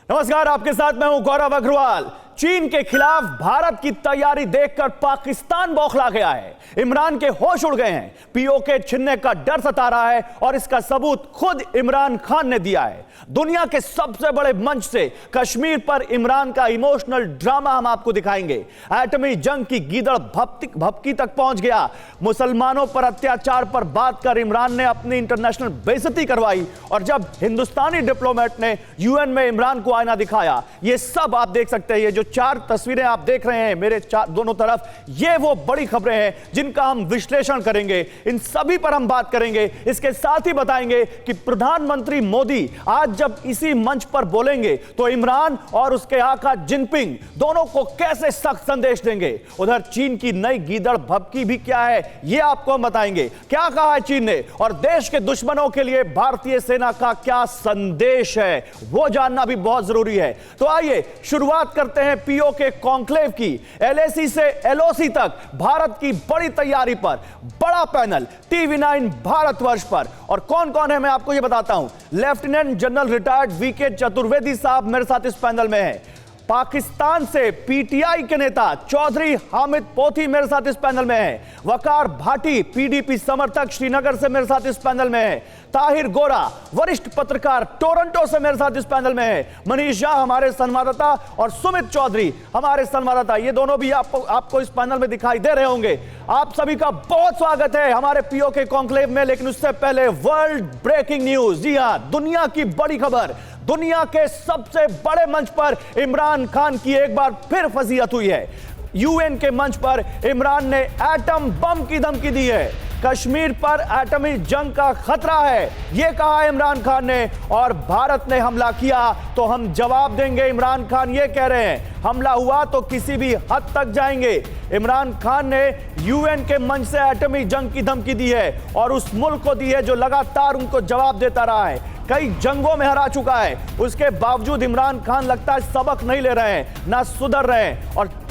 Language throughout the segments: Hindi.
नमस्कार, आपके साथ मैं हूं गौरव अग्रवाल। चीन के खिलाफ भारत की तैयारी देखकर पाकिस्तान बौखला गया है। इमरान के होश उड़ गए हैं। पीओके छिनने का डर सता रहा है और इसका सबूत खुद इमरान खान ने दिया है। दुनिया के सबसे बड़े मंच से कश्मीर पर इमरान का इमोशनल ड्रामा हम आपको दिखाएंगे। एटमी जंग की गीदड़ भपकी तक पहुंच गया। मुसलमानों पर अत्याचार पर बात कर इमरान ने अपनी इंटरनेशनल बेइज्जती करवाई और जब हिंदुस्तानी डिप्लोमेट ने यूएन में इमरान को आईना दिखाया। ये सब आप देख सकते हैं। ये जो चार तस्वीरें आप देख रहे हैं मेरे दोनों तरफ, ये वो बड़ी खबरें हैं जिनका हम विश्लेषण करेंगे। इन सभी पर हम बात करेंगे। इसके साथ ही बताएंगे कि प्रधानमंत्री मोदी आज जब इसी मंच पर बोलेंगे तो इमरान और उसके आका जिनपिंग दोनों को कैसे सख्त संदेश देंगे। उधर चीन की नई गीदड़ भपकी भी क्या है, यह आपको हम बताएंगे। क्या कहा है चीन ने और देश के दुश्मनों के लिए भारतीय सेना का क्या संदेश है, वो जानना भी बहुत जरूरी है। तो आइए शुरुआत करते हैं पीओके कॉन्क्लेव की। एलएसी से एलओसी तक भारत की बड़ी तैयारी पर बड़ा पैनल टीवी9 भारतवर्ष पर। और कौन कौन है मैं आपको यह बताता हूं। Lieutenant general retired VK Chaturvedi साहब मेरे साथ इस पैनल में हैं। पाकिस्तान से पीटीआई के नेता चौधरी हामिद पोथी मेरे साथ इस पैनल में है। वकार भाटी पीडीपी समर्थक श्रीनगर से मेरे साथ इस पैनल में है। ताहिर गोरा वरिष्ठ पत्रकार टोरंटो से मेरे साथ इस पैनल में है। मनीष झा हमारे संवाददाता और सुमित चौधरी हमारे संवाददाता, ये दोनों भी आपको इस पैनल में दिखाई दे रहे होंगे। आप सभी का बहुत स्वागत है हमारे पीओके कॉन्क्लेव में। लेकिन उससे पहले वर्ल्ड ब्रेकिंग न्यूज। जी हां, दुनिया की बड़ी खबर। दुनिया के सबसे बड़े मंच पर इमरान खान की एक बार फिर फजीहत हुई है। यूएन के मंच पर इमरान ने एटम बम की धमकी दी है। कश्मीर पर एटमी जंग का खतरा है, यह कहा इमरान खान ने। और भारत ने हमला किया तो हम जवाब देंगे, इमरान खान ये कह रहे हैं। हमला हुआ तो किसी भी हद तक जाएंगे। इमरान खान ने यूएन के मंच से एटमी जंग की धमकी दी है और उस मुल्क को दी है जो लगातार उनको जवाब देता रहा है, कई जंगों में हरा चुका है। उसके बावजूद इमरान खान लगता है सबक नहीं ले रहे हैं, ना सुधर रहे हैं। और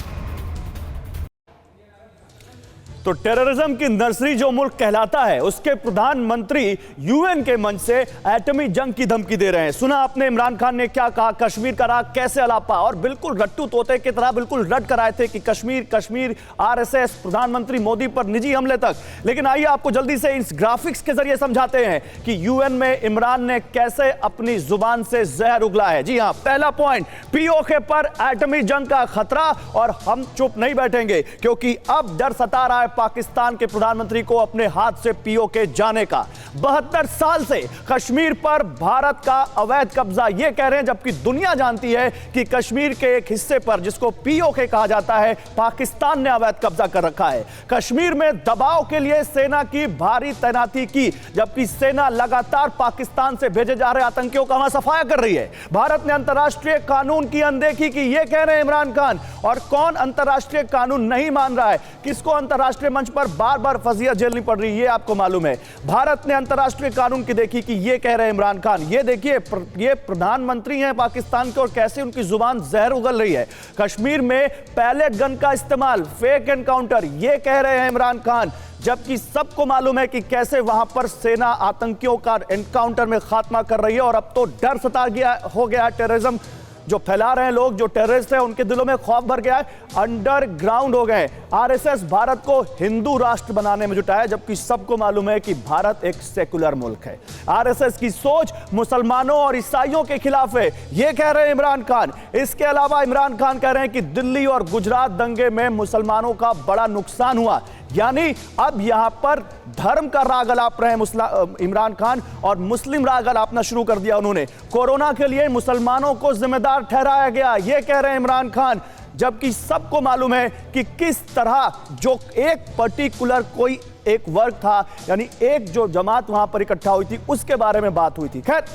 तो टेररिज्म की नर्सरी जो मुल्क कहलाता है उसके प्रधानमंत्री यूएन के मंच से एटमी जंग की धमकी दे रहे हैं। सुना आपने इमरान खान ने क्या कहा, कश्मीर का राग कैसे अलापा, और बिल्कुल रट्टू तोते की तरह बिल्कुल रट कर आए थे कि कश्मीर कश्मीर, आरएसएस, प्रधानमंत्री मोदी पर निजी हमले तक। लेकिन आइए आपको जल्दी से इस ग्राफिक्स के जरिए समझाते हैं कि यूएन में इमरान ने कैसे अपनी जुबान से जहर उगला है। जी हां, पहला पॉइंट, पीओके पर एटमी जंग का खतरा और हम चुप नहीं बैठेंगे क्योंकि अब डर सता रहा है पाकिस्तान के प्रधानमंत्री को अपने हाथ से पीओके जाने का। 72 साल से कश्मीर पर भारत का अवैध कब्जा, यह कह रहे हैं, जबकि दुनिया जानती है कि कश्मीर के एक हिस्से पर जिसको पीओके कहा जाता है पाकिस्तान ने अवैध कब्जा कर रखा है। कश्मीर में दबाव के लिए सेना की भारी तैनाती की, जबकि सेना लगातार पाकिस्तान से भेजे जा रहे आतंकियों का वहां सफाया कर रही है। भारत ने अंतर्राष्ट्रीय कानून की अनदेखी की, यह कह रहे हैं इमरान खान। और कौन अंतर्राष्ट्रीय कानून नहीं मान रहा है, किसको अंतर्राष्ट्रीय मंच पर बार बार फजीहत झेलनी पड़ रही है, ये आपको मालूम है। भारत ने अंतर्राष्ट्रीय कानून की देखी कि ये कह रहे हैं इमरान खान। ये देखिए, ये प्रधानमंत्री हैं पाकिस्तान के और कैसे उनकी जुबान जहर उगल रही है। कश्मीर में पैलेट गन का इस्तेमाल, फेक एनकाउंटर, ये कह रहे हैं इमरान खान, जबकि सबको मालूम है कि कैसे वहां पर सेना आतंकियों का एनकाउंटर में खात्मा कर रही है। और अब तो डर सता हो गया टेररिज्म जो फैला रहे हैं लोग, जो टेररिस्ट हैं उनके दिलों में खौफ भर गया है, अंडरग्राउंड हो गए। आरएसएस भारत को हिंदू राष्ट्र बनाने में जुटा है, जबकि सबको मालूम है कि भारत एक सेकुलर मुल्क है। आरएसएस की सोच मुसलमानों और ईसाइयों के खिलाफ है, यह कह रहे हैं इमरान खान। इसके अलावा इमरान खान कह रहे हैं कि दिल्ली और गुजरात दंगे में मुसलमानों का बड़ा नुकसान हुआ, यानी अब यहां पर धर्म का राग अलाप रहे हैं इमरान खान और मुस्लिम राग अलापना शुरू कर दिया उन्होंने। कोरोना के लिए मुसलमानों को जिम्मेदार ठहराया गया, यह कह रहे हैं इमरान खान, जबकि सबको मालूम है कि किस तरह जो एक पर्टिकुलर कोई एक वर्ग था, यानी एक जो जमात वहां पर इकट्ठा हुई थी, उसके बारे में बात हुई थी। खैर,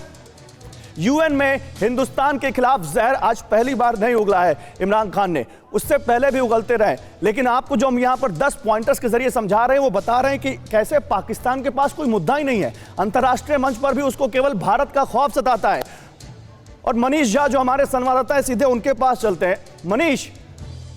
यूएन में हिंदुस्तान के खिलाफ जहर आज पहली बार नहीं उगला है इमरान खान ने, उससे पहले भी उगलते रहे। लेकिन आपको जो हम यहां पर 10 पॉइंटर्स के जरिए समझा रहे हैं वो बता रहे हैं कि कैसे पाकिस्तान के पास कोई मुद्दा ही नहीं है। अंतर्राष्ट्रीय मंच पर भी उसको केवल भारत का खौफ सताता है। और मनीष झा जो हमारे संवाददाता है, सीधे उनके पास चलते हैं। मनीष,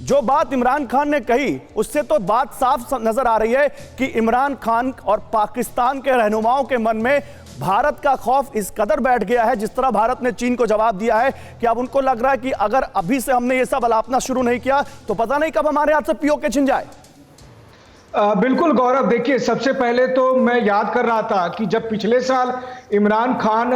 जो बात इमरान खान ने कही उससे तो बात साफ नजर आ रही है कि इमरान खान और पाकिस्तान के रहनुमाओं के मन में भारत का खौफ इस कदर बैठ गया है, जिस तरह भारत ने चीन को जवाब दिया है कि अब उनको लग रहा है कि अगर अभी से हमने ये सब अलापना शुरू नहीं किया तो पता नहीं कब हमारे हाथ से पीओके छिन जाए। बिल्कुल गौरव, देखिए सबसे पहले तो मैं याद कर रहा था कि जब पिछले साल इमरान खान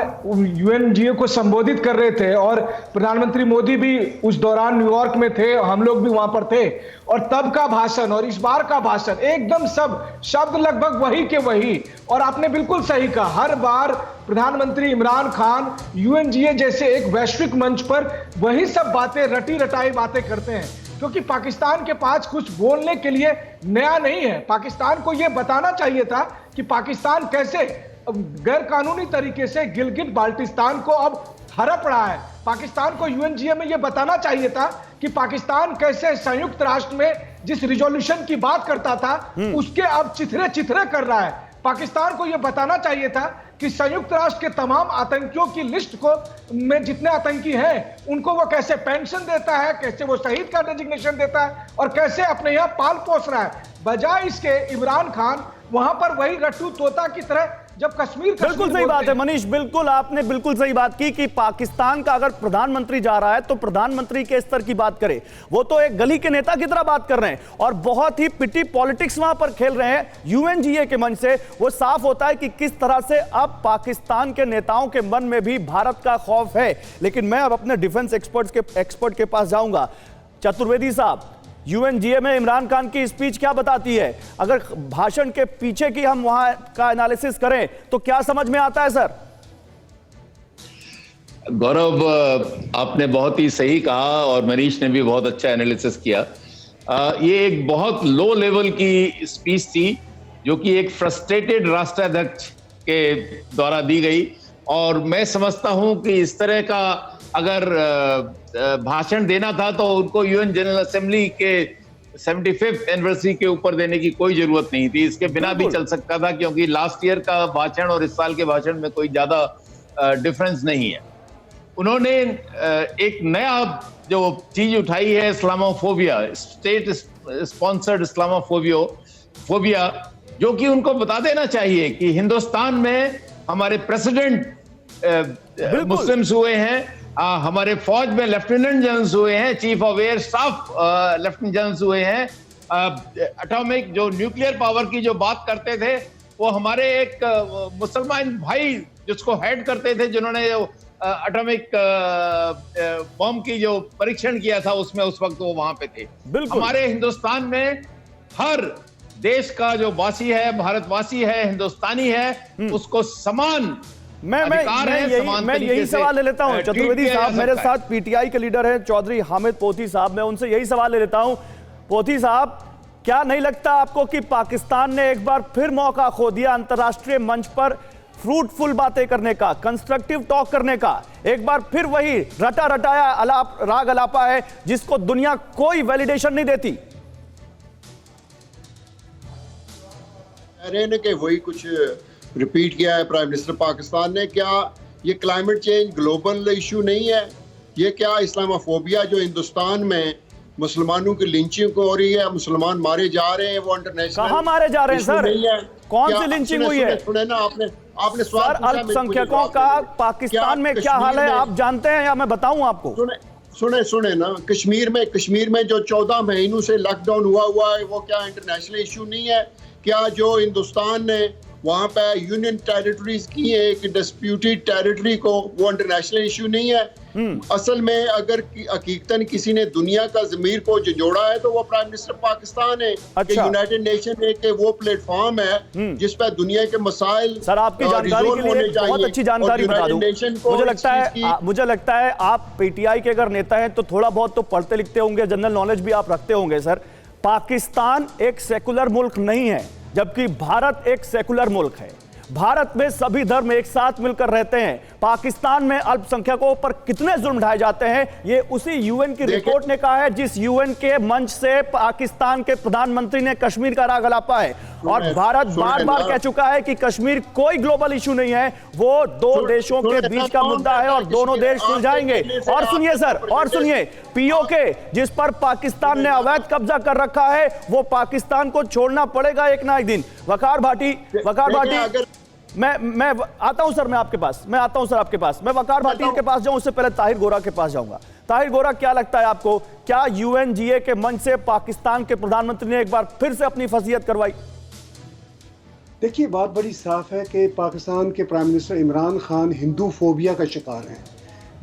यूएनजीए को संबोधित कर रहे थे और प्रधानमंत्री मोदी भी उस दौरान न्यूयॉर्क में थे, हम लोग भी वहां पर थे, और तब का भाषण और इस बार का भाषण एकदम सब शब्द लगभग वही के वही। और आपने बिल्कुल सही कहा, हर बार प्रधानमंत्री इमरान खान यूएनजीए जैसे एक वैश्विक मंच पर वही सब बातें, रटी रटाई बातें करते हैं, क्योंकि पाकिस्तान के पास कुछ बोलने के लिए नया नहीं है। पाकिस्तान को यह बताना चाहिए था कि पाकिस्तान कैसे गैर कानूनी तरीके से गिलगित बाल्टिस्तान को अब हड़प रहा है। पाकिस्तान को यूएनजीए में यह बताना चाहिए था कि पाकिस्तान कैसे संयुक्त राष्ट्र में जिस रिजोल्यूशन की बात करता था उसके अब चिथरे चिथरे कर रहा है। पाकिस्तान को यह बताना चाहिए था कि संयुक्त राष्ट्र के तमाम आतंकियों की लिस्ट को में जितने आतंकी हैं उनको वो कैसे पेंशन देता है, कैसे वो शहीद का डेजिग्नेशन देता है और कैसे अपने यहां पाल पोस रहा है। बजाय इसके इमरान खान वहां पर वही रट्टू तोता की तरह जब कश्मीर बिल्कुल सही बात है मनीष, बिल्कुल आपने बिल्कुल सही बात की कि पाकिस्तान का अगर प्रधानमंत्री जा रहा है तो प्रधानमंत्री के स्तर की बात करे, वो तो एक गली के नेता की तरह बात कर रहे हैं और बहुत ही पिटी पॉलिटिक्स वहां पर खेल रहे हैं यूएनजीए के मंच से। वो साफ होता है कि किस तरह से अब पाकिस्तान के नेताओं के मन में भी भारत का खौफ है। लेकिन मैं अब अपने डिफेंस एक्सपर्ट के पास जाऊंगा। चतुर्वेदी साहब, यूएनजीए में इमरान खान की स्पीच क्या बताती है? अगर भाषण के पीछे की हम वहां का एनालिसिस करें तो क्या समझ में आता है सर? गौरव, आपने बहुत ही सही कहा और मनीष ने भी बहुत अच्छा एनालिसिस किया। ये एक बहुत लो लेवल की स्पीच थी जो कि एक फ्रस्ट्रेटेड राष्ट्राध्यक्ष के द्वारा दी गई और मैं समझता हूं कि इस तरह का अगर भाषण देना था तो उनको यूएन जनरल असेंबली के 75th एनिवर्सरी के ऊपर देने की कोई जरूरत नहीं थी। इसके बिना भी चल सकता था क्योंकि लास्ट ईयर का भाषण और इस साल के भाषण में कोई ज्यादा डिफरेंस नहीं है। उन्होंने एक नया जो चीज उठाई है इस्लामोफोबिया, स्टेट स्पॉन्सर्ड इस्लामोफोबिया, जो कि उनको बता देना चाहिए कि हिंदुस्तान में हमारे प्रेसिडेंट मुस्लिम्स हुए हैं, हमारे फौज में लेफ्टिनेंट जनरल्स हुए हैं, chief of air staff lieutenant generals हुए हैं, एटॉमिक जो न्यूक्लियर पावर की जो बात करते थे वो हमारे एक मुसलमान भाई जिसको हेड करते थे, जिन्होंने एटॉमिक बॉम्ब की जो परीक्षण किया था उसमें उस वक्त वो वहां पे थे। हमारे हिंदुस्तान में हर देश का जो वासी है, भारतवासी है, हिंदुस्तानी है, उसको समान मैं यही सवाल ले लेता हूं। चतुर्वेदी साहब, मेरे साथ पीटीआई के लीडर हैं चौधरी हामिद पोथी साहब, मैं उनसे यही सवाल ले लेता हूं। पोथी साहब, क्या नहीं लगता आपको कि पाकिस्तान ने एक बार फिर मौका खो दिया अंतर्राष्ट्रीय मंच पर फ्रूटफुल बातें करने का, कंस्ट्रक्टिव टॉक करने का? एक बार फिर वही रटा रटाया राग अलापा है जिसको दुनिया कोई वैलिडेशन नहीं देती। के वही कुछ रिपीट किया है प्राइम मिनिस्टर पाकिस्तान ने। क्या ये क्लाइमेट चेंज ग्लोबल इशू नहीं है? ये क्या इस्लामोफोबिया जो हिंदुस्तान में मुसलमानों की लिंचिंग हो रही है, मुसलमान मारे जा रहे हैं, वो इंटरनेशनल कहां मारे जा रहे हैं सर? नहीं है। कौन सी लिंचिंग हुई है? सुने ना आपने सवाल पूछा, अल्पसंख्यकों का पाकिस्तान में क्या हाल है आप जानते हैं या मैं बताऊं आपको? सुने ना, कश्मीर में जो 14 महीनों से लॉकडाउन हुआ है वो क्या इंटरनेशनल इशू नहीं है? क्या जो हिंदुस्तान ने वहां पे यूनियन टेरिटरीज की है, एक डिस्प्यूटेड टेरिटरी को, वो इंटरनेशनल इशू नहीं है? असल में अगर हकीकतन किसी ने दुनिया का ज़मीर को जोड़ा है तो वो प्राइम मिनिस्टर पाकिस्तान है। अच्छा। यूनाइटेड नेशन एक वो प्लेटफॉर्म है जिस पर दुनिया के मसाइल सर आपकी जानकारी के लिए बहुत अच्छी जानकारी बता दूं। मुझे लगता है आप पीटीआई के अगर नेता हैं तो थोड़ा बहुत तो पढ़ते लिखते होंगे, जनरल नॉलेज भी आप रखते होंगे सर। पाकिस्तान एक सेकुलर मुल्क नहीं है जबकि भारत एक सेकुलर मुल्क है। भारत में सभी धर्म एक साथ मिलकर रहते हैं। पाकिस्तान में अल्पसंख्यकों पर कितने जुल्म ढाए जाते हैं ये उसी यूएन की रिपोर्ट ने कहा है जिस यूएन के मंच से पाकिस्तान के प्रधानमंत्री ने कश्मीर का राग अलापा है। और भारत बार बार कह चुका है कि कश्मीर कोई ग्लोबल इशू नहीं है, वो दो देशों के बीच का मुद्दा है और दोनों देश सुलझाएंगे। और सुनिए सर, और सुनिए, पीओके जिस पर पाकिस्तान ने अवैध कब्जा कर रखा है वो पाकिस्तान को छोड़ना पड़ेगा एक ना एक दिन। वकार भाटी मैं आता हूं सर, मैं आपके पास, मैं आता हूं सर आपके पास, मैं वकार भाटी के पास जाऊं, उससे पहले ताहिर गोरा के पास जाऊंगा। ताहिर गोरा, क्या लगता है आपको, क्या यूएनजीए के मंच से पाकिस्तान के प्रधानमंत्री ने एक बार फिर से अपनी फजीहत करवाई? देखिए, बात बड़ी साफ है कि पाकिस्तान के prime minister Imran Khan Hindu phobia का शिकार हैं।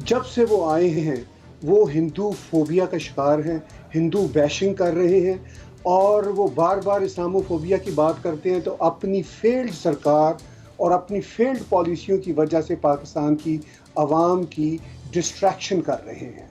जब से वो आए हैं वो हिंदू फोबिया का शिकार हैं, हिंदू बैशिंग कर रहे हैं और वो बार बार इस्लामोफोबिया की बात करते हैं। तो अपनी फेल्ड सरकार और अपनी फेल्ड पॉलिसियों की वजह से पाकिस्तान की आवाम की डिस्ट्रैक्शन कर रहे हैं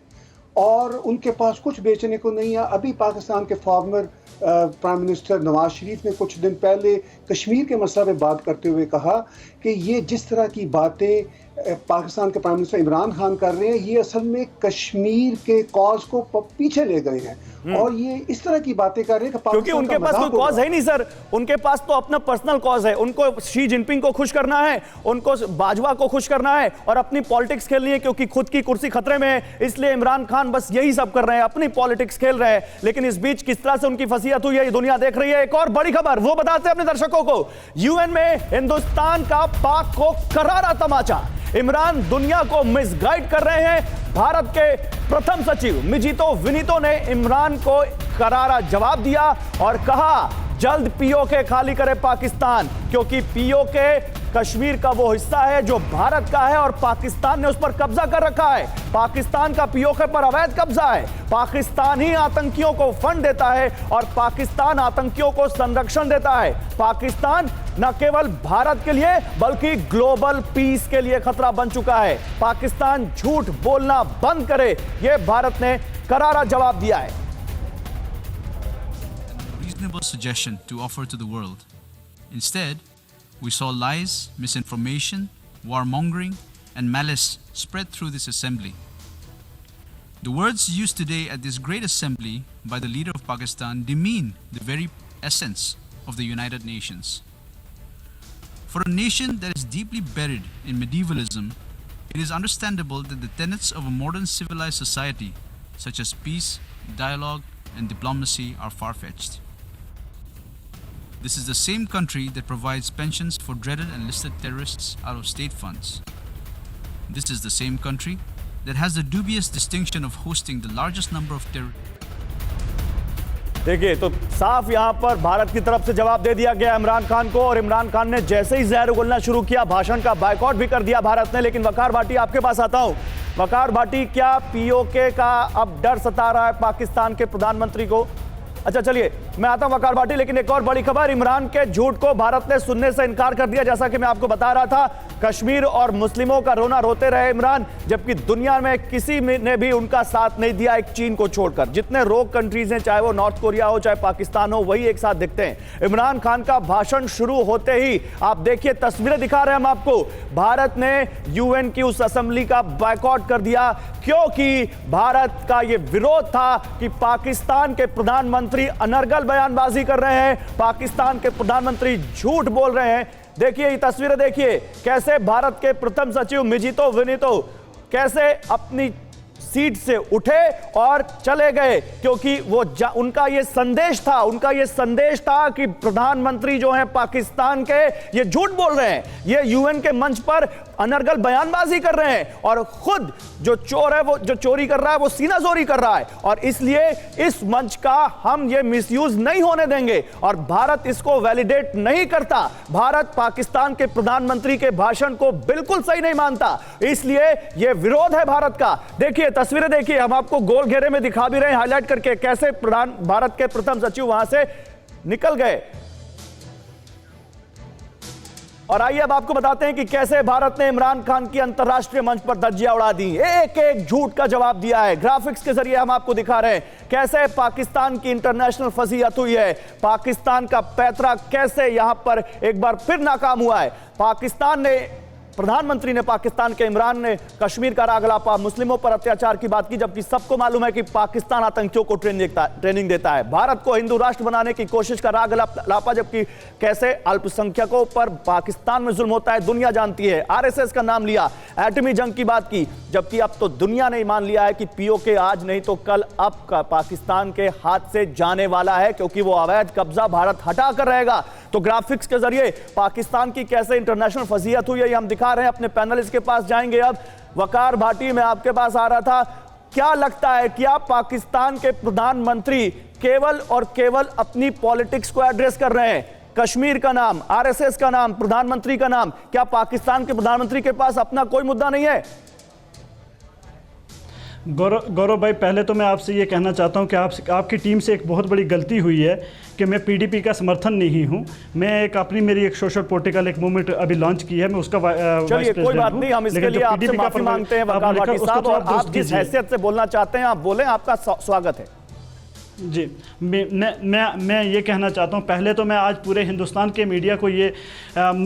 और उनके पास कुछ बेचने को नहीं है। अभी पाकिस्तान के former prime minister Nawaz Sharif ने कुछ दिन पहले कश्मीर के मसले पे बात करते हुए कहा कि ये जिस तरह की बातें पाकिस्तान के प्राइम मिनिस्टर इमरान खान कर रहे हैं, ये असल में कश्मीर के कॉज को पीछे ले गए हैं और ये इस तरह की बातें कर रहे हैं क्योंकि उनके पास कोई कॉज है नहीं सर, उनके पास तो अपना पर्सनल कॉज है। उनको शी जिनपिंग को खुश करना है, उनको बाजवा को खुश करना है और अपनी पॉलिटिक्स खेलनी है, क्योंकि खुद की कुर्सी खतरे में है। इसलिए इमरान खान बस यही सब कर रहे हैं, अपनी पॉलिटिक्स खेल रहे हैं। लेकिन इस बीच किस तरह से उनकी फसीहत हुई है, ये दुनिया देख रही है। एक और बड़ी खबर वो बताते हैं अपने दर्शकों को, यूएन में हिंदुस्तान का पाक को करारा तमाचा। इमरान दुनिया को मिसगाइड कर रहे हैं। भारत के प्रथम सचिव मिजीतो विनीतो ने इमरान को करारा जवाब दिया और कहा जल्द पीओके खाली करे पाकिस्तान, क्योंकि पीओके कश्मीर का वो हिस्सा है जो भारत का है और पाकिस्तान ने उस पर कब्जा कर रखा है। पाकिस्तान का पीओके पर अवैध कब्जा है। पाकिस्तान ही आतंकियों को फंड देता है और पाकिस्तान आतंकियों को संरक्षण देता है। पाकिस्तान न केवल भारत के लिए बल्कि ग्लोबल पीस के लिए खतरा बन चुका है। पाकिस्तान झूठ बोलना बंद करे, यह भारत ने करारा जवाब दिया है। Reasonable suggestion to offer to the world. Instead, we saw lies, misinformation, warmongering, and malice spread through this assembly. The words used today at this great assembly by the leader of Pakistan demean the very essence of the United Nations. For a nation that is deeply buried in medievalism, it is understandable that the tenets of a modern civilized society, such as peace, dialogue, and diplomacy, are far-fetched. This is the same country that provides pensions for dreaded and listed terrorists out of state funds. This is the same country that has the dubious distinction of hosting the largest number of terrorists. देखिए, तो साफ यहां पर भारत की तरफ से जवाब दे दिया गया इमरान खान को और इमरान खान ने जैसे ही जहर उगलना शुरू किया, भाषण का बायकॉट भी कर दिया भारत ने। लेकिन वकार भाटी, आपके पास आता हूं। वकार भाटी, क्या पीओके का अब डर सता रहा है पाकिस्तान के प्रधानमंत्री को? अच्छा चलिए, मैं आता हूं वकार भाटी। लेकिन एक और बड़ी खबर, इमरान के झूठ को भारत ने सुनने से इनकार कर दिया। जैसा कि मैं आपको बता रहा था, कश्मीर और मुस्लिमों का रोना रोते रहे इमरान, जबकि दुनिया में किसी ने भी उनका साथ नहीं दिया, एक चीन को छोड़कर। जितने रोग कंट्रीज हैं, चाहे वो नॉर्थ कोरिया हो चाहे पाकिस्तान हो, वही एक साथ दिखते हैं। इमरान खान का भाषण शुरू होते ही आप देखिए, तस्वीरें दिखा रहे हैं हम आपको, भारत ने यूएन की उस असेंबली का बायकॉट कर दिया, क्योंकि भारत का यह विरोध था कि पाकिस्तान के प्रधानमंत्री अनर्गल बयानबाजी कर रहे हैं, पाकिस्तान के प्रधानमंत्री झूठ बोल रहे हैं। देखिए ये तस्वीरें, देखिए कैसे भारत के प्रथम सचिव मिजीतो विनीतो कैसे अपनी सीट से उठे और चले गए, क्योंकि वो उनका ये संदेश था कि प्रधानमंत्री जो हैं पाकिस्तान के, ये झूठ बोल रहे हैं, ये यूएन के मंच पर अनर्गल बयानबाजी कर रहे हैं और खुद जो चोर है, वो जो चोरी कर रहा है, वो सीनाजोरी कर रहा है। और इसलिए इस मंच का हम ये मिसयूज नहीं होने देंगे और भारत इसको वैलिडेट नहीं करता। भारत पाकिस्तान के प्रधानमंत्री के भाषण को बिल्कुल सही नहीं मानता, इसलिए यह विरोध है भारत का। देखिए तस्वीरें, देखिए, हम आपको गोल घेरे में दिखा भी रहे हैं, हाईलाइट करके, कैसे भारत के प्रथम सचिव वहां से निकल गए। और आइए अब आपको बताते हैं कि कैसे भारत ने इमरान खान की अंतर्राष्ट्रीय मंच पर धज्जियां उड़ा दी, एक एक झूठ का जवाब दिया है। ग्राफिक्स के जरिए हम आपको दिखा रहे हैं कैसे पाकिस्तान की इंटरनेशनल फजीहत हुई है, पाकिस्तान का पैतरा कैसे यहां पर एक बार फिर नाकाम हुआ है। पाकिस्तान ने, प्रधानमंत्री ने, पाकिस्तान के इमरान ने कश्मीर का राग लापा, मुस्लिमों पर अत्याचार की बात की, जबकि सबको मालूम है कि पाकिस्तान आतंकियों को ट्रेनिंग देता है। भारत को हिंदू राष्ट्र बनाने की कोशिश का राग लापा, जबकि कैसे अल्पसंख्यकों पर पाकिस्तान में जुल्म होता है दुनिया जानती है। आरएसएस का नाम लिया, एटमी जंग की बात की, जबकि अब तो दुनिया ने मान लिया है कि पीओके आज नहीं तो कल अब पाकिस्तान के हाथ से जाने वाला है, क्योंकि वो अवैध कब्जा भारत हटा कर रहेगा। तो ग्राफिक्स के जरिए पाकिस्तान की कैसे इंटरनेशनल फजीहत हुई है ये हम दिखा रहे हैं। अपने पैनलिस्ट के पास जाएंगे अब। वकार भाटी, मैं आपके पास आ रहा था, क्या लगता है कि आप पाकिस्तान के प्रधानमंत्री केवल और केवल अपनी पॉलिटिक्स को एड्रेस कर रहे हैं? कश्मीर का नाम, आरएसएस का नाम, प्रधानमंत्री का नाम, क्या पाकिस्तान के प्रधानमंत्री के पास अपना कोई मुद्दा नहीं है? गौरव भाई, पहले तो मैं आपसे ये कहना चाहता हूँ कि आपकी टीम से एक बहुत बड़ी गलती हुई है कि मैं पीडीपी का समर्थन नहीं हूँ। मैं मेरी एक सोशल पॉलिटिकल एक मूवमेंट अभी लॉन्च की है, मैं उसका चलिए कोई बात नहीं, हम इसके लिए आपसे माफी मांगते हैं वकार भाटी साहब, और आप जिस हैसियत से बोलना चाहते हैं आप बोलें, आपका स्वागत है। जी, मैं ये कहना चाहता हूँ, पहले तो मैं आज पूरे हिंदुस्तान के मीडिया को ये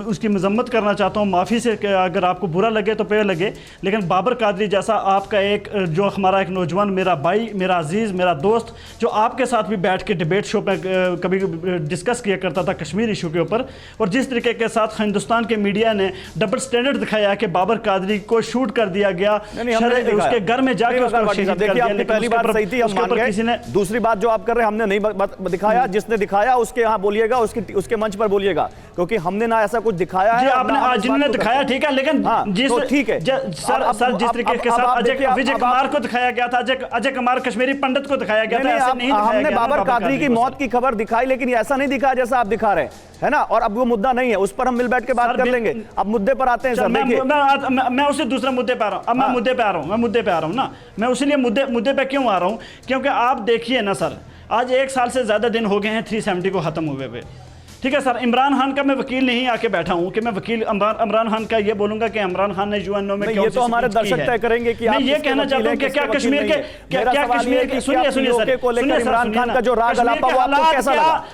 उसकी मजम्मत करना चाहता हूँ। माफ़ी से अगर आपको बुरा लगे तो पे लगे, लेकिन बाबर कादरी जैसा आपका एक जो हमारा एक नौजवान, मेरा भाई, मेरा अजीज़, मेरा दोस्त, जो आपके साथ भी बैठ के डिबेट शो पर कभी डिस्कस किया करता था कश्मीर इशू के ऊपर, और जिस तरीके के साथ हिंदुस्तान के मीडिया ने डबल स्टैंडर्ड दिखाया कि बाबर कादरी को शूट कर दिया गया, उसके घर में जाकर पहली बात सही थी, हम मान गए। दूसरी बात जो आप कर रहे हैं हमने नहीं दिखाया, जिसने दिखाया उसके यहाँ बोलिएगा, उसके मंच पर बोलिएगा, क्योंकि हमने ना ऐसा कुछ दिखाया है। आपने जिन्होंने दिखाया ठीक है, लेकिन ठीक है सर जिस तरीके के साथ विजय कुमार को दिखाया गया था, अजय कुमार कश्मीरी पंडित को दिखाया गया था, ऐसे नहीं दिखाया गया। हमने बाबर कादरी की मौत की खबर दिखाई, लेकिन ऐसा नहीं दिखाया जैसा आप दिखा रहे हैं, है ना। और अब वो मुद्दा नहीं है, उस पर हम मिल बैठ के बात कर लेंगे। अब मुद्दे पर आते हैं सर। मैं उसे दूसरे मुद्दे पे आ रहा हूँ। अब मैं मुद्दे पे आ रहा हूँ ना। मैं उसीलिए मुद्दे पे क्यों आ रहा हूँ, क्योंकि आप देखिए ना सर, आज 1 साल से ज़्यादा दिन हो गए हैं 370 को ख़त्म हुए हुए। ठीक है सर, इमरान खान का मैं वकील नहीं आके बैठा हूँ कि मैं वकील इमरान खान का ये बोलूँगा कि इमरान खान ने यूएनओ में ये तो हमारे दर्शक तय करेंगे कि मैं ये कहना चाहता हूँ कि क्या कश्मीर के सुनिए इमरान खान का जो राग अलापा वो आपको कैसा लगा?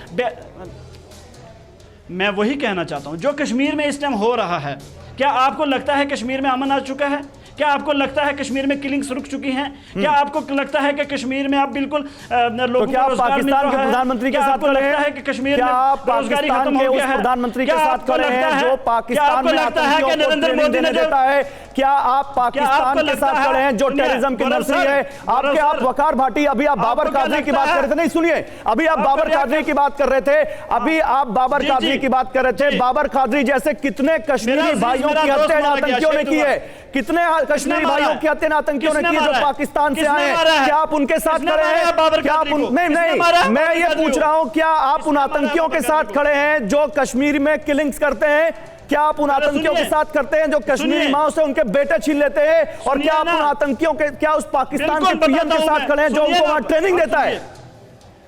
मैं वही कहना चाहता हूँ, जो कश्मीर में इस टाइम हो रहा है, क्या आपको लगता है कश्मीर में अमन आ चुका है? क्या आपको लगता है कश्मीर में किलिंग्स रुक चुकी हैं? क्या आपको लगता है कि कश्मीर में आप बिल्कुल लोगों को रोजगार मिल रहा है? प्रधानमंत्री के साथ खड़े हैं कि कश्मीर में रोजगारी खत्म हो गया है? प्रधानमंत्री के साथ खड़े हैं जो पाकिस्तान में लगता है कि नरेंद्र मोदी ने देता है? क्या आप पाकिस्तान के साथ खड़े हैं जो टेररिज्म की नर्सरी है? आप वकार भाटी, अभी आप बाबर कादरी की बात कर रहे थे, नहीं सुनिए, अभी आप बाबर कादरी की बात कर रहे थे, अभी आप बाबर कादरी की बात कर रहे थे। बाबर कादरी जैसे कितने कश्मीरी भाइयों की हत्या आतंकियों ने की है, कितने कश्मीरी भाइयों की हत्या आतंकियों ने की जो पाकिस्तान से आए हैं, क्या आप उनके साथ खड़े हैं? क्या आप नहीं, मैं ये पूछ रहा हूं, क्या आप उन आतंकियों के साथ खड़े हैं जो कश्मीर में किलिंग्स करते हैं? क्या आप उन आतंकियों के साथ करते हैं जो कश्मीरी माओ से उनके बेटे छीन लेते हैं? और क्या आप उन आतंकियों के, क्या उस पाकिस्तान के पीएम के साथ खड़े हैं जो उनको वहां ट्रेनिंग देता है?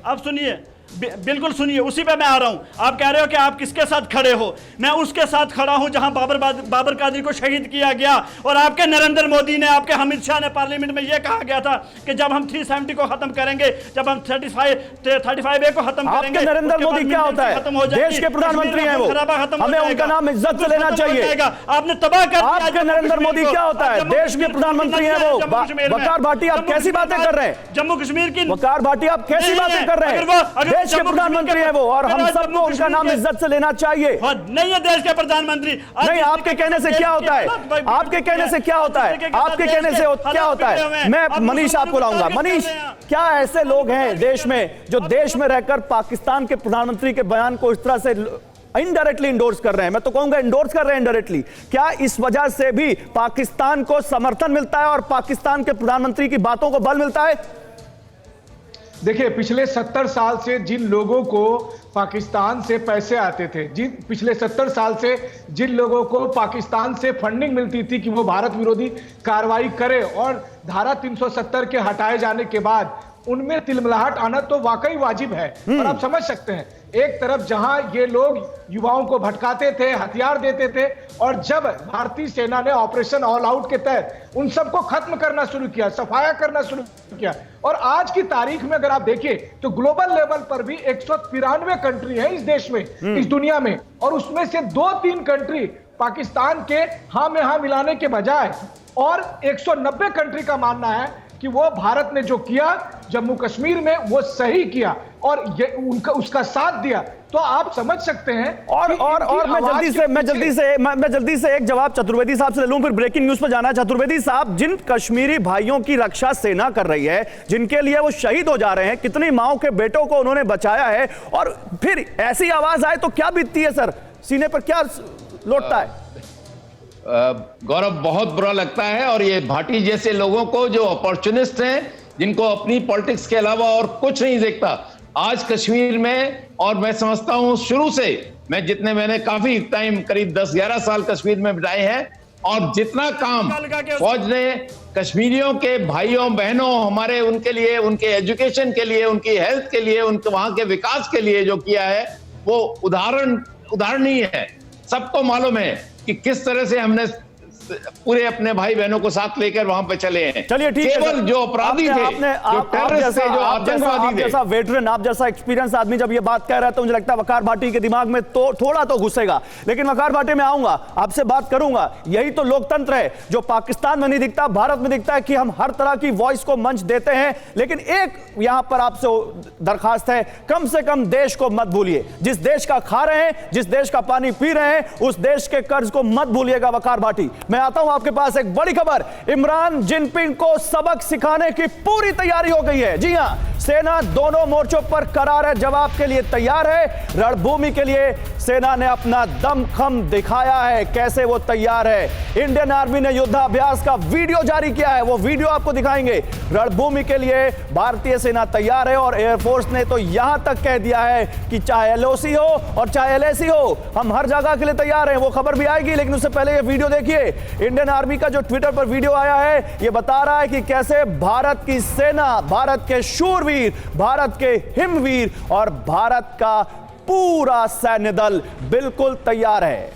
आप सुनिए, बिल्कुल सुनिए, उसी पे मैं आ रहा हूं। आप कह रहे हो कि आप किसके साथ खड़े हो, मैं उसके साथ खड़ा हूं जहां बाबर कादरी को शहीद किया गया, और आपके नरेंद्र मोदी ने, आपके अमित शाह ने पार्लियामेंट में यह कहा गया था कि जब हम 370 को खत्म करेंगे, जब हम 35A को खत्म करेंगे। नरेंद्र मोदी क्या होता है? देश के प्रधानमंत्री हैं वो, हमें उनका नाम इज्जत से लेना चाहिए। आपने तबाह कर दिया। आपके नरेंद्र मोदी क्या होता है? देश के प्रधानमंत्री हैं वो। वकार भाटी, आप कैसी बातें कर रहे हैं? जम्मू कश्मीर की वकार भाटी, आप कैसी बातें कर रहे हैं? देश के प्रधानमंत्री है वो, और हम सबको उनका नाम इज्जत से लेना चाहिए। नहीं है देश के प्रधानमंत्री। नहीं, आपके कहने से क्या होता है? आपके कहने से क्या होता है? आपके कहने से क्या होता है? मैं मनीष आपको लाऊंगा। मनीष, क्या ऐसे लोग हैं देश में जो देश में रहकर पाकिस्तान के प्रधानमंत्री के बयान को इस तरह से इनडायरेक्टली इंडोर्स कर रहे हैं? मैं तो कहूंगा इंडोर्स कर रहे हैं इनडायरेक्टली। क्या इस वजह से भी पाकिस्तान को समर्थन मिलता है और पाकिस्तान के प्रधानमंत्री की बातों को बल मिलता है? देखिए, पिछले 70 साल से जिन लोगों को पाकिस्तान से पैसे आते थे, पिछले 70 साल से जिन लोगों को पाकिस्तान से फंडिंग मिलती थी कि वो भारत विरोधी कार्रवाई करे, और धारा 370 के हटाए जाने के बाद उनमें तिलमिलाहट आना तो वाकई वाजिब है। और आप समझ सकते हैं, एक तरफ जहां ये लोग युवाओं को भटकाते थे, हथियार देते थे, और जब भारतीय सेना ने ऑपरेशन ऑल आउट के तहत उन सबको खत्म करना शुरू किया, सफाया करना शुरू किया, और आज की तारीख में अगर आप देखिए तो ग्लोबल लेवल पर भी 193 कंट्री है इस देश में, इस दुनिया में, और उसमें से 2-3 कंट्री पाकिस्तान के हाँ में हाँ मिलाने के बजाय, और 190 कंट्री का मानना है कि कि वो भारत ने जो किया जम्मू कश्मीर में वो सही किया और ये उनका उसका साथ दिया, तो आप समझ सकते हैं। और मैं जल्दी से एक जवाब चतुर्वेदी साहब से ले लूं, फिर ब्रेकिंग न्यूज पर जाना है। चतुर्वेदी साहब, जिन कश्मीरी भाइयों की रक्षा सेना कर रही है, जिनके लिए वो शहीद हो जा रहे हैं, कितनी माओं के बेटों को उन्होंने बचाया है, और फिर ऐसी आवाज आए तो क्या बीतती है सर, सीने पर क्या लौटता है? गौरव, बहुत बुरा लगता है। और ये भाटी जैसे लोगों को, जो अपॉर्चुनिस्ट हैं, जिनको अपनी पॉलिटिक्स के अलावा और कुछ नहीं देखता, आज कश्मीर में, और मैं समझता हूं शुरू से, मैंने काफी टाइम, करीब 10-11 साल कश्मीर में बिताए हैं, और जितना काम फौज ने कश्मीरियों के भाइयों बहनों, हमारे, उनके लिए, उनके एजुकेशन के लिए, उनकी हेल्थ के लिए, उनके वहां के विकास के लिए जो किया है, वो उदाहरणीय है। सबको मालूम है कि किस तरह से हमने पूरे अपने भाई बहनों को साथ लेकर वहां पे चले हैं। चलिए ठीक है, केवल जो अपराधी थे, जो टेररिस्ट थे, जो आतंकवादी थे, जैसा वेटरन, आप जैसा एक्सपीरियंस आदमी जब ये बात कह रहा है तो मुझे लगता है वकार भाटी के दिमाग में तो थोड़ा तो घुसेगा, लेकिन वकार भाटी में आऊंगा, आपसे बात करूंगा। यही तो लोकतंत्र है जो पाकिस्तान में नहीं दिखता, भारत में दिखता है, कि हम हर तरह की वॉइस को मंच देते हैं। लेकिन एक यहां पर आपसे दरखास्त है, कम से कम देश को मत भूलिए। जिस देश का खा रहे हैं, जिस देश का पानी पी रहे हैं, उस देश के कर्ज को मत भूलिएगा वकार भाटी। मैं आता हूं आपके पास एक बड़ी खबर, इमरान जिनपिंग को सबक सिखाने की पूरी तैयारी हो गई है। जी हां, सेना दोनों मोर्चों पर करार जवाब के लिए तैयार है। रणभूमि के लिए सेना ने अपना दमखम दिखाया है। कैसे वो तैयार है? इंडियन आर्मी ने युद्धाभ्यास का वीडियो जारी किया है, वो वीडियो आपको दिखाएंगे। रणभूमि के लिए भारतीय सेना तैयार है, और एयरफोर्स ने तो यहां तक कह दिया है कि चाहे एलओसी हो और चाहे एलएसी हो, हम हर जगह के लिए तैयार हैं। वो खबर भी आएगी, लेकिन उससे पहले ये वीडियो देखिए। इंडियन आर्मी का जो ट्विटर पर वीडियो आया है, ये बता रहा है कि कैसे भारत की सेना, भारत के शूरवीर, भारत के हिमवीर और भारत का पूरा सैन्य दल बिल्कुल तैयार है।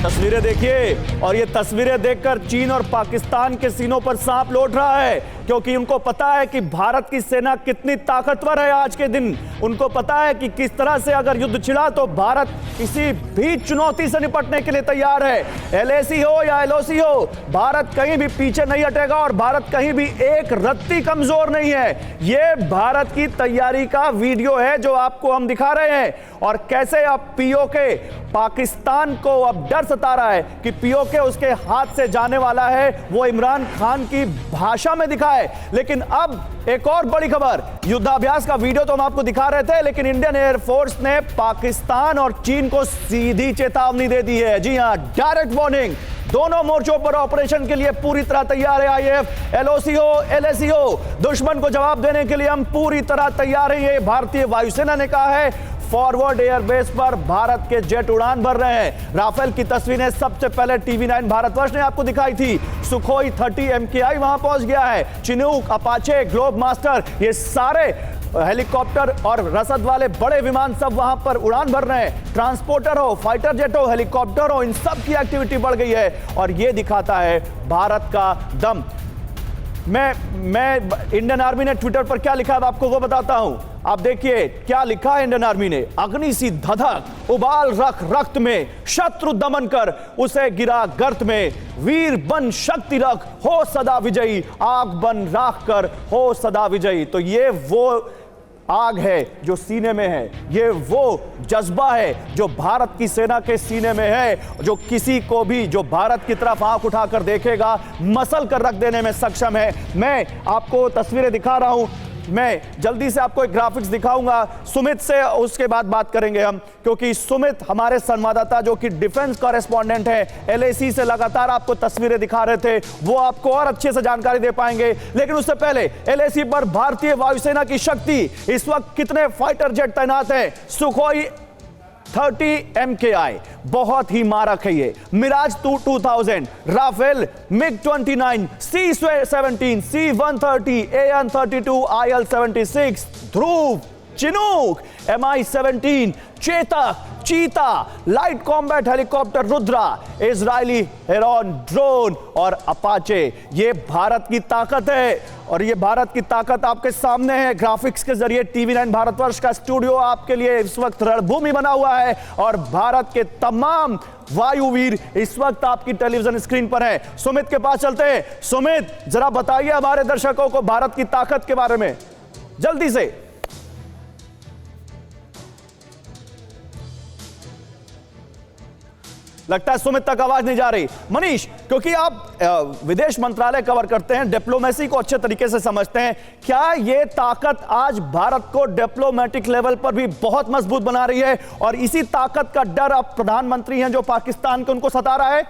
तस्वीरें देखिए, और ये तस्वीरें देखकर चीन और पाकिस्तान के सीनों पर सांप लौट रहा है, क्योंकि उनको पता है कि भारत की सेना कितनी ताकतवर है। आज के दिन उनको पता है कि किस तरह से अगर युद्ध छिड़ा तो भारत किसी भी चुनौती से निपटने के लिए तैयार है। एलएसी हो या एलओसी हो, भारत कहीं भी पीछे नहीं हटेगा, और भारत कहीं भी एक रत्ती कमजोर नहीं है। ये भारत की तैयारी का वीडियो है जो आपको हम दिखा रहे हैं, और कैसे अब पीओके, पाकिस्तान को अब डर सता रहा है कि पीओके उसके हाथ से जाने वाला है, वो इमरान खान की भाषा में दिखा है। लेकिन अब एक और बड़ी खबर, युद्धाभ्यास का वीडियो तो हम आपको दिखा रहे थे, लेकिन इंडियन एयरफोर्स ने पाकिस्तान और चीन को सीधी चेतावनी दे दी है। जी हां, डायरेक्ट वार्निंग। दोनों मोर्चों पर ऑपरेशन के लिए पूरी तरह तैयार है आईएफ। एलओसी हो, एलएसी हो, दुश्मन को जवाब देने के लिए हम पूरी तरह तैयार हैं, ये भारतीय वायुसेना ने कहा है। फॉरवर्ड एयरबेस पर भारत के जेट उड़ान भर रहे हैं। राफेल की तस्वीरें सबसे पहले टीवी9 भारतवर्ष ने आपको दिखाई थी। सुखोई 30 MKI वहां पहुंच गया है। चिनूक, अपाचे, ग्लोब मास्टर, ये सारे हेलीकॉप्टर और रसद वाले बड़े विमान सब वहां पर उड़ान भर रहे हैं। ट्रांसपोर्टर हो, फाइटर जेट हो, हेलीकॉप्टर हो, इन सब की एक्टिविटी बढ़ गई है, और ये दिखाता है भारत का दम। मैं इंडियन आर्मी ने ट्विटर पर क्या लिखा है आपको वो बताता हूं। आप देखिए क्या लिखा है इंडियन आर्मी ने। अग्नि सी धधक, उबाल रख रक्त में, शत्रु दमन कर उसे गिरा गर्त में, वीर बन शक्ति रख हो सदा विजयी, आग बन राख कर हो सदा विजयी। तो ये वो आग है जो सीने में है, ये वो जज्बा है जो भारत की सेना के सीने में है, जो किसी को भी जो भारत की तरफ आंख उठाकर देखेगा मसल कर रख देने में सक्षम है। मैं आपको तस्वीरें दिखा रहा हूं, मैं जल्दी से आपको एक ग्राफिक्स दिखाऊंगा सुमित से, उसके बाद बात करेंगे हम, क्योंकि सुमित हमारे संवाददाता जो कि डिफेंस कॉरेस्पॉन्डेंट है, एलएसी से लगातार आपको तस्वीरें दिखा रहे थे, वो आपको और अच्छे से जानकारी दे पाएंगे। लेकिन उससे पहले एलएसी पर भारतीय वायुसेना की शक्ति, इस वक्त कितने फाइटर जेट तैनात हैं? सुखोई 30 MKI, बहुत ही मारक है ये। Mirage 2000, Rafale, MiG-29, C-17, C-130, AN-32, IL-76, Dhruv, Chinook, MI-17, Chetak, Cheetah, light combat helicopter Rudra, Israeli Heron drone और अपाचे। ये भारत की ताकत है और ये भारत की ताकत आपके सामने है। ग्राफिक्स के जरिए TV9 भारतवर्ष का स्टूडियो आपके लिए इस वक्त रणभूमि बना हुआ है और भारत के तमाम वायुवीर इस वक्त आपकी टेलीविजन स्क्रीन पर है। सुमित के पास चलते हैं। सुमित, जरा बताइए हमारे दर्शकों को भारत की ताकत के बारे में जल्दी से। लगता है सुमित तक आवाज नहीं जा रही। मनीष, क्योंकि आप विदेश मंत्रालय कवर करते हैं, डिप्लोमेसी को अच्छे तरीके से समझते हैं, क्या ये ताकत आज भारत को डिप्लोमेटिक लेवल पर भी बहुत मजबूत बना रही है और इसी ताकत का डर अब प्रधानमंत्री हैं जो पाकिस्तान के, उनको सता रहा है?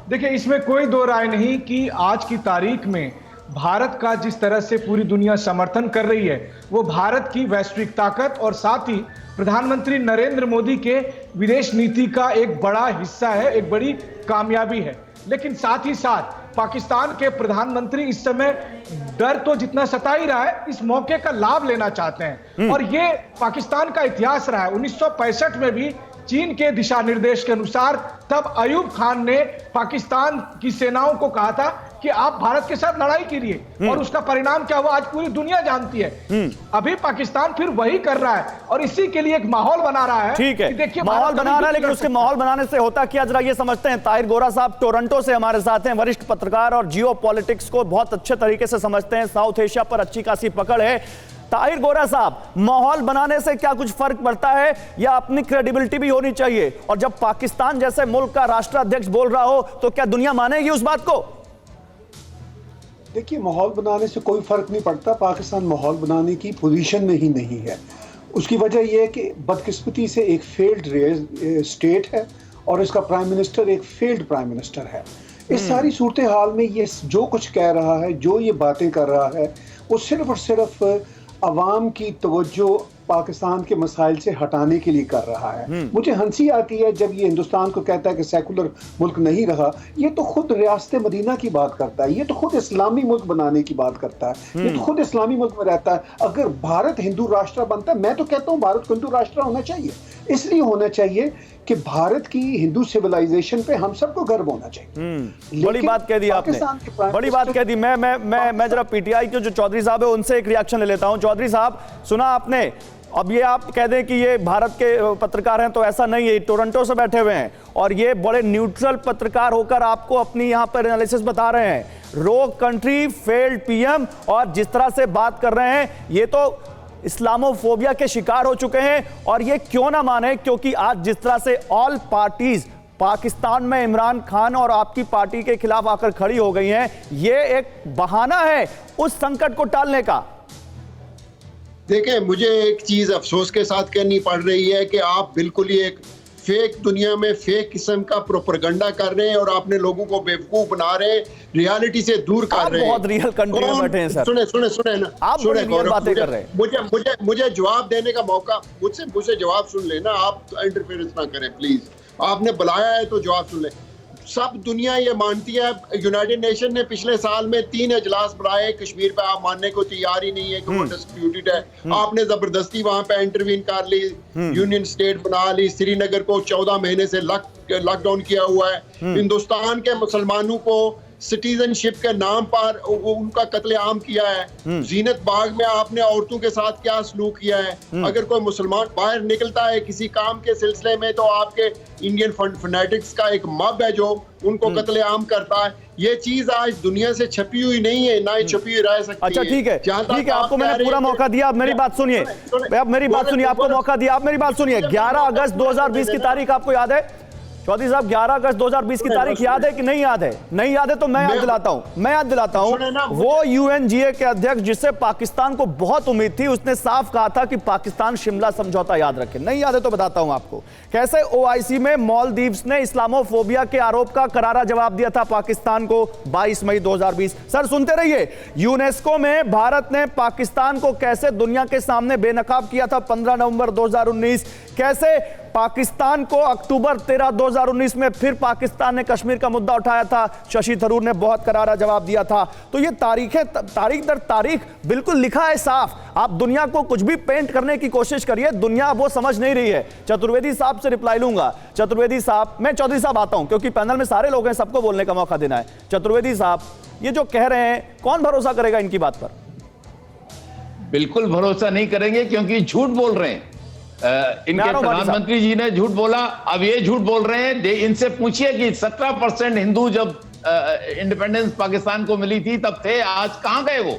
देखिए, इसमें कोई दो राय नहीं कि आज की तारीख में भारत का जिस तरह से पूरी दुनिया समर्थन कर रही है वो भारत की वैश्विक ताकत और साथ ही प्रधानमंत्री नरेंद्र मोदी के विदेश नीति का एक बड़ा हिस्सा है, एक बड़ी कामयाबी है। लेकिन साथ ही साथ पाकिस्तान के प्रधानमंत्री इस समय डर तो जितना सता ही रहा है, इस मौके का लाभ लेना चाहते हैं। और ये पाकिस्तान का इतिहास रहा है। 1965 में भी चीन के दिशा निर्देश के अनुसार तब अयूब खान ने पाकिस्तान की सेनाओं को कहा था कि आप भारत के साथ लड़ाई कीजिए और उसका परिणाम क्या हुआ आज पूरी दुनिया जानती है। अभी पाकिस्तान फिर वही कर रहा है और इसी के लिए एक माहौल बना रहा है। ठीक है, देखिए माहौल बना रहा है, लेकिन उसके माहौल बनाने से होता क्या, जरा ये समझते हैं। ताहिर गोरा साहब टोरंटो से हमारे साथ हैं, वरिष्ठ पत्रकार और जियो पॉलिटिक्स को बहुत अच्छे तरीके से समझते हैं, साउथ एशिया पर अच्छी खासी पकड़ है। ताहिर गोरा साहब, माहौल बनाने से क्या कुछ फर्क पड़ता है या अपनी क्रेडिबिलिटी भी होनी चाहिए? और जब पाकिस्तान जैसे मुल्क का राष्ट्राध्यक्ष बोल रहा हो तो क्या दुनिया मानेगी उस बात को? देखिए, माहौल बनाने से कोई फर्क नहीं पड़ता। पाकिस्तान माहौल बनाने की पोजीशन में ही नहीं है। उसकी वजह यह है कि बदकिस्मती से एक फेल्ड स्टेट है और इसका प्राइम मिनिस्टर एक फेल्ड प्राइम मिनिस्टर है। इस सारी सूरत हाल में ये जो कुछ कह रहा है, जो ये बातें कर रहा है, वो सिर्फ और सिर्फ अवाम की तवज्जो पाकिस्तान के मसाइल से हटाने के लिए कर रहा है। मुझे हंसी आती है जब ये हिंदुस्तान को कहता है कि सेकुलर मुल्क नहीं रहा। ये तो खुद रियासत मदीना की बात करता है, ये तो खुद इस्लामी मुल्क बनाने की बात करता है, ये तो खुद इस्लामी मुल्क में रहता है। अगर भारत हिंदू राष्ट्र बनता है, मैं तो कहता हूँ भारत को हिंदू राष्ट्र होना चाहिए। इसलिए होना चाहिए कि भारत की हिंदू सिविलाइजेशन पे हम सबको गर्व होना चाहिए। बड़ी बात कह दी आपने, बड़ी बात कह दी। मैं जरा पीटीआई के जो चौधरी साहब है उनसे एक रिएक्शन ले लेता हूं। चौधरी साहब, सुना आपने? अब ये आप कह दें कि ये भारत के पत्रकार हैं तो ऐसा नहीं है, टोरंटो से बैठे हुए हैं और ये बड़े न्यूट्रल पत्रकार होकर आपको अपनी यहाँ पर एनालिसिस बता रहे हैं। रोग कंट्री, फेल्ड पीएम, और जिस तरह से बात कर रहे हैं ये तो इस्लामोफोबिया के शिकार हो चुके हैं। और ये क्यों ना माने, क्योंकि आज जिस तरह से ऑल पार्टीज पाकिस्तान में इमरान खान और आपकी पार्टी के खिलाफ आकर खड़ी हो गई हैं, ये एक बहाना है उस संकट को टालने का। देखिए, मुझे एक चीज अफसोस के साथ कहनी पड़ रही है कि आप बिल्कुल ही एक फेक दुनिया में फेक किस्म का प्रोपेगेंडा कर रहे हैं और आपने लोगों को बेवकूफ बना रहे हैं, रियलिटी से दूर कर रहे हैं। बहुत रियल कंट्री में बैठे हैं सर। सुने ना, आप बड़ी रियल बातें कर रहे हैं। मुझे जवाब देने का मौका, मुझसे जवाब सुन लेना, आप इंटरफेरेंस ना करें प्लीज। आपने बुलाया है तो जवाब सुन ले। सब दुनिया ये मानती है, यूनाइटेड नेशन ने पिछले साल में 3 इजलास बुलाए, कश्मीर पे आप मानने को तैयार ही नहीं है कि वो डिस्प्यूटेड है। आपने जबरदस्ती वहां पे इंटरवीन कर ली, यूनियन स्टेट बना ली, श्रीनगर को 14 महीने से लॉकडाउन किया हुआ है। हिंदुस्तान के मुसलमानों को सिटीजनशिप के नाम पर उनका कत्लेआम किया है। जीनत बाग में आपने औरतों के साथ क्या सलूक किया है। अगर कोई मुसलमान बाहर निकलता है किसी काम के सिलसिले में तो आपके इंडियन फनेटिक्स का एक मब है जो उनको कत्लेआम करता है। ये चीज आज दुनिया से छपी हुई नहीं है, ना ही छपी हुई रह सकती है। अच्छा, ठीक है, ठीक है, आपको मैंने पूरा मौका दिया। अब मेरी बात सुनिए, अब मेरी बात सुनिए, आपको मौका दिया, आप मेरी बात सुनिए। 11 अगस्त 2020 की तारीख आपको याद है? चौधरी साहब 11 अगस्त 2020 की तारीख याद है कि नहीं याद है? नहीं याद है तो मैं याद दिलाता हूं। वो यूएनजीए के अध्यक्ष जिससे पाकिस्तान को बहुत उम्मीद थी, उसने साफ कहा था कि पाकिस्तान शिमला समझौता याद रखे। नहीं याद है तो बताता हूं आपको कैसे ओआईसी में मालदीव्स ने इस्लामोफोबिया के आरोप का करारा जवाब दिया था पाकिस्तान को 22 मई 2020। सर सुनते रहिए। यूनेस्को में भारत ने पाकिस्तान को कैसे दुनिया के सामने बेनकाब किया था 15 नवंबर 2019। कैसे पाकिस्तान को अक्टूबर 13, 2019 में फिर पाकिस्तान ने कश्मीर का मुद्दा उठाया था, शशि थरूर ने बहुत करारा जवाब दिया था। तो ये तारीख दर तारीख बिल्कुल लिखा है साफ। आप दुनिया को कुछ भी पेंट करने की कोशिश करिए, दुनिया वो समझ नहीं रही है। चतुर्वेदी साहब से रिप्लाई लूंगा। चतुर्वेदी साहब, मैं चौधरी साहब आता हूं क्योंकि पैनल में सारे लोग हैं, सबको बोलने का मौका देना है। चतुर्वेदी साहब, ये जो कह रहे हैं, कौन भरोसा करेगा इनकी बात पर? बिल्कुल भरोसा नहीं करेंगे क्योंकि झूठ बोल रहे हैं। इनके प्रधानमंत्री जी ने झूठ बोला, अब ये झूठ बोल रहे हैं। इनसे पूछिए कि 17% हिंदू जब इंडिपेंडेंस पाकिस्तान को मिली थी तब थे, आज कहां गए वो?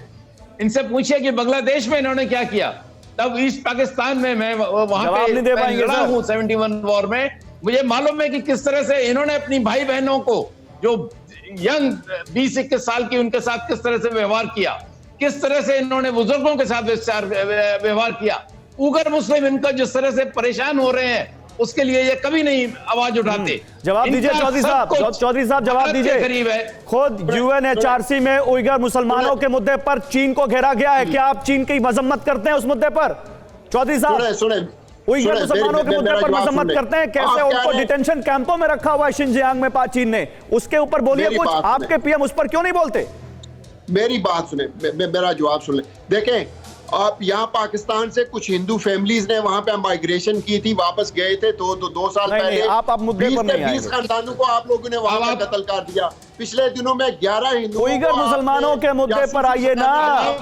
इनसे पूछिए कि बांग्लादेश में इन्होंने क्या किया। तब ईस्ट पाकिस्तान में मैं वहां पे लड़ा हूं 71 वॉर में, मुझे मालूम है कि किस तरह से इन्होंने अपनी भाई बहनों को जो यंग 20-21 साल की, उनके साथ किस तरह से व्यवहार किया, किस तरह से इन्होंने बुजुर्गों के साथ व्यवहार किया। उगर मुस्लिम इनका जिस तरह से परेशान हो रहे हैं, उसके लिए ये कभी नहीं आवाज उठाते। जवाब दीजिए चौधरी साहब, जवाब दीजिए। करीब है खुद यूएनएचआरसी में उइगर मुसलमानों के मुद्दे पर चीन को घेरा गया है। क्या आप चीन की मजम्मत करते हैं उस मुद्दे पर? चौधरी साहब, उइगर मुसलमानों के मुद्दे पर मजम्मत करते हैं, कैसे उनको डिटेंशन कैंपों में रखा हुआ है शिनजियांग में चीन ने, उसके ऊपर बोलिए कुछ। आपके पीएम उस पर क्यों नहीं बोलते? मेरी बात सुने, मेरा जवाब सुन ले। देखें, आप यहाँ पाकिस्तान से कुछ हिंदू फैमिलीज ने वहां पे माइग्रेशन की थी, वापस गए थे तो 2 साल पहले। आप मुद्दे पर नहीं आए। 20 खानदानों को आप लोगों ने वहां पर कत्ल कर दिया। पिछले दिनों में 11 हिंदू उइगर मुसलमानों के मुद्दे पर आइए ना।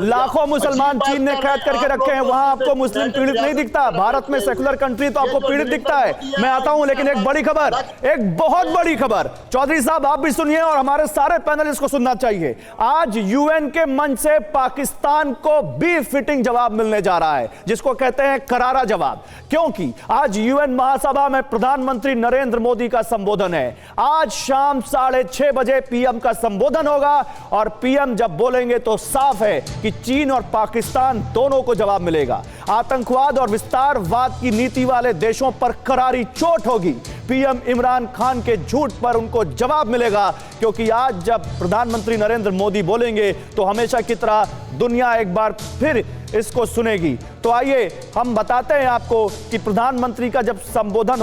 लाखों मुसलमान चीन ने कैद करके रखे हैं, वहां आपको मुस्लिम पीड़ित नहीं दिखता। भारत में सेकुलर कंट्री तो आपको पीड़ित दिखता है। मैं आता हूं, लेकिन एक बड़ी खबर, एक बहुत बड़ी खबर, चौधरी साहब आप भी सुनिए और हमारे सारे पैनलिस्ट को सुनना चाहिए। आज यूएन के मंच से पाकिस्तान को भी फिटिंग जवाब मिलने जा रहा है, जिसको कहते हैं करारा जवाब। क्योंकि आज यूएन महासभा में प्रधानमंत्री नरेंद्र मोदी का संबोधन है। आज शाम 6:30 बजे पीएम का संबोधन होगा और पीएम जब बोलेंगे तो साफ है कि चीन और पाकिस्तान दोनों को जवाब मिलेगा। आतंकवाद और विस्तारवाद की नीति वाले देशों पर करारी चोट होगी। पीएम इमरान खान के झूठ पर उनको जवाब मिलेगा, क्योंकि आज जब प्रधानमंत्री नरेंद्र मोदी बोलेंगे तो हमेशा की तरह दुनिया एक बार फिर इसको सुनेगी। तो आइए हम बताते हैं आपको कि प्रधानमंत्री का जब संबोधन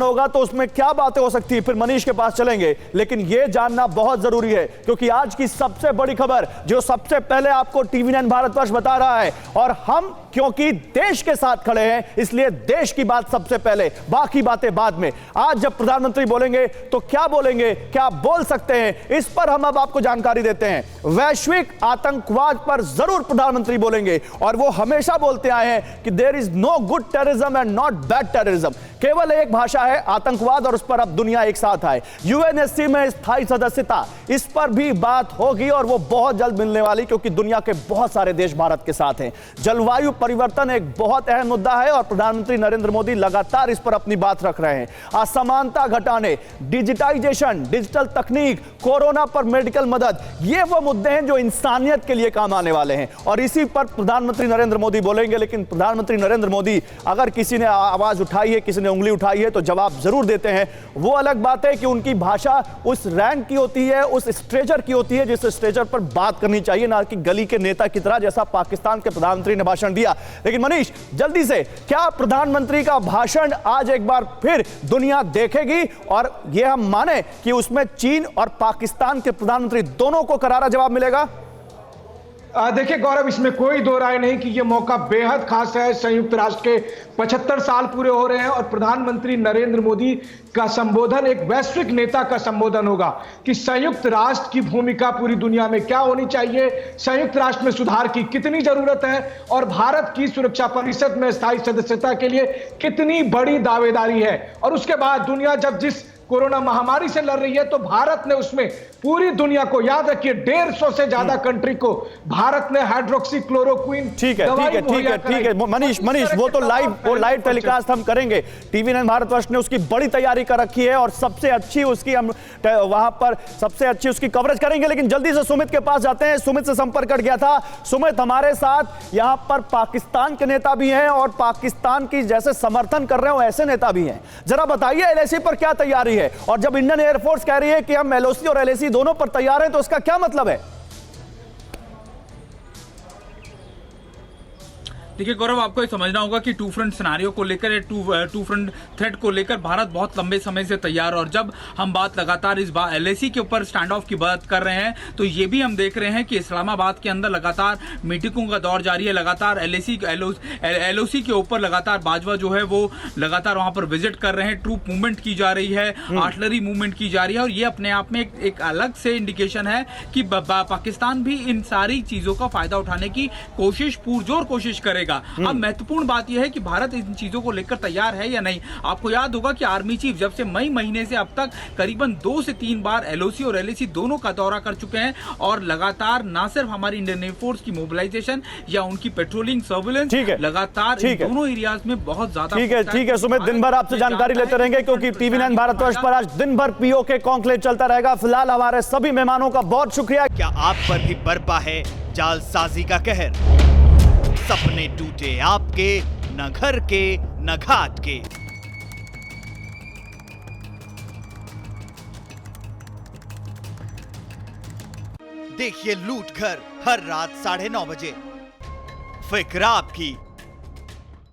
होगा तो उसमें क्या बातें हो सकती है, फिर मनीष के पास चलेंगे। लेकिन यह जानना बहुत जरूरी है क्योंकि आज की सबसे बड़ी खबर जो सबसे पहले आपको टीवी9 भारतवर्ष बता रहा है, और हम क्योंकि देश के साथ खड़े हैं इसलिए देश की बात सबसे पहले, बाकी बातें बाद में। आज जब प्रधानमंत्री बोलेंगे तो क्या बोलेंगे, क्या बोल सकते हैं, इस पर हम अब आपको जानकारी देते हैं। वैश्विक आतंकवाद पर जरूर प्रधानमंत्री बोलेंगे और वो हमेशा बोलते आए हैं कि there is no good terrorism and not bad terrorism. केवल एक भाषा है आतंकवाद और उस पर अब दुनिया एक साथ आए। यूएनएससी में स्थायी सदस्यता, इस पर भी बात होगी और वो बहुत जल्द मिलने वाली, क्योंकि दुनिया के बहुत सारे देश भारत के साथ हैं। जलवायु परिवर्तन एक बहुत अहम मुद्दा है और प्रधानमंत्री नरेंद्र मोदी लगातार इस पर अपनी बात रख रहे हैं। असमानता घटाने, डिजिटाइजेशन, डिजिटल तकनीक, कोरोना पर मेडिकल मदद, ये वो मुद्दे हैं जो इंसानियत के लिए काम आने वाले हैं और इसी पर प्रधानमंत्री नरेंद्र मोदी बोलेंगे। लेकिन प्रधानमंत्री नरेंद्र मोदी, अगर किसी ने आवाज उठाई है, किसी ने उंगली उठाई है, तो जवाब जरूर देते हैं। वो अलग बात है कि उनकी भाषा उस रैंक की होती है, उस स्टेचर की होती है जिस स्टेचर पर बात करनी चाहिए, ना कि गली के नेता की तरह जैसा पाकिस्तान के प्रधानमंत्री ने भाषण दिया। लेकिन मनीष, जल्दी से, क्या प्रधानमंत्री का भाषण आज एक बार फिर दुनिया देखेगी और यह हम माने कि उसमें चीन और पाकिस्तान के प्रधानमंत्री दोनों को करारा जवाब मिलेगा? देखिए गौरव, इसमें कोई दो राय नहीं कि यह मौका बेहद खास है। संयुक्त राष्ट्र के 75 साल पूरे हो रहे हैं और प्रधानमंत्री नरेंद्र मोदी का संबोधन एक वैश्विक नेता का संबोधन होगा कि संयुक्त राष्ट्र की भूमिका पूरी दुनिया में क्या होनी चाहिए, संयुक्त राष्ट्र में सुधार की कितनी जरूरत है और भारत की सुरक्षा परिषद में स्थायी सदस्यता के लिए कितनी बड़ी दावेदारी है। और उसके बाद दुनिया जब जिस कोरोना महामारी से लड़ रही है तो भारत ने उसमें पूरी दुनिया को, याद रखिए 150 से ज्यादा कंट्री को भारत ने हाइड्रोक्सीक्लोरोक्विन ठीक है मनीष वो तो लाइव टेलीकास्ट हम करेंगे। टीवी 9 भारतवर्ष ने उसकी बड़ी तैयारी कर रखी है और सबसे अच्छी उसकी हम वहां पर सबसे अच्छी उसकी कवरेज करेंगे। लेकिन जल्दी से सुमित के पास जाते हैं, सुमित से संपर्क कर गया था। सुमित, हमारे साथ यहां पर पाकिस्तान के नेता भी हैं और पाकिस्तान की जैसे समर्थन कर रहे हो ऐसे नेता भी हैं। जरा बताइए एलएसी पर क्या तैयारी है, और जब इंडियन एयरफोर्स कह रही है कि हम एलओसी और एलएसी दोनों पर तैयार हैं तो इसका क्या मतलब है? देखिए गौरव, आपको ये समझना होगा कि टू फ्रंट सिनारियो को लेकर, टू फ्रंट थ्रेट को लेकर भारत बहुत लंबे समय से तैयार है। और जब हम बात लगातार इस बार एलएसी के ऊपर स्टैंड ऑफ की बात कर रहे हैं तो ये भी हम देख रहे हैं कि इस्लामाबाद के अंदर लगातार मीटिंगों का दौर जारी है। लगातार एलओसी के ऊपर लगातार बाजवा जो है वो लगातार वहां पर विजिट कर रहे हैं। ट्रूप मूवमेंट की जा रही है, आर्टिलरी मूवमेंट की जा रही है, और ये अपने आप में एक अलग से इंडिकेशन है कि पाकिस्तान भी इन सारी चीजों का फायदा उठाने की पुरजोर कोशिश करेगा। अब महत्वपूर्ण बात यह है कि भारत इन चीजों को लेकर तैयार है या नहीं। आपको याद होगा कि आर्मी चीफ जब से मई महीने से अब तक करीबन 2 से 3 बार एलओसी और एलएसी दोनों का दौरा कर चुके हैं, और लगातार ना सिर्फ हमारी इंडियन एयरफोर्स की मोबिलाइजेशन या उनकी पेट्रोलिंग सर्विलेंस लगातार इन दोनों एरियाज में बहुत ज्यादा। ठीक है सुमित, दिन भर आपसे जानकारी लेते रहेंगे क्योंकि टीवी 9 भारतवर्ष पर आज दिन भर पीओके कॉन्क्लेव चलता रहेगा। फिलहाल हमारे सभी मेहमानों का बहुत शुक्रिया। क्या आप पर भी बरपा है जालसाजी का कहर? सपने टूटे आपके, न घर के न घाट के। देखिए लूट घर हर रात 9:30 बजे। फिक्र आपकी,